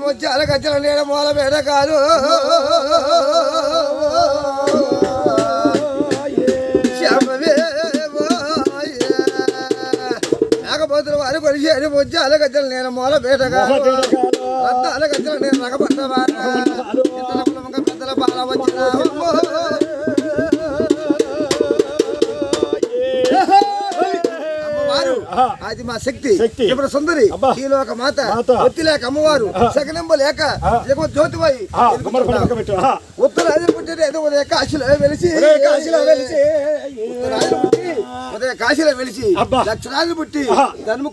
వచ్చి అలగచ్చల నీడ మూల పేడ కాదు లేకపోతే వారు కొలిసి అని వచ్చి అలగచ్చల నేను మూల పేట కాదు అలగచ్చల నేను రకపడ్డవా పెద్దల బాల వచ్చిన అది మా శక్తి ఇప్పుడు సుందరి ఒక మాత ఒత్తి లేక అమ్మవారు సగనంబ లేక జ్యోతిబాయి ఉత్తరాజు పుట్టిన ఏదో ఉదయ కాశీలో వెలిసి ఉదయ కాశీలో వెలిసి లక్షణాలు పుట్టి ధర్మ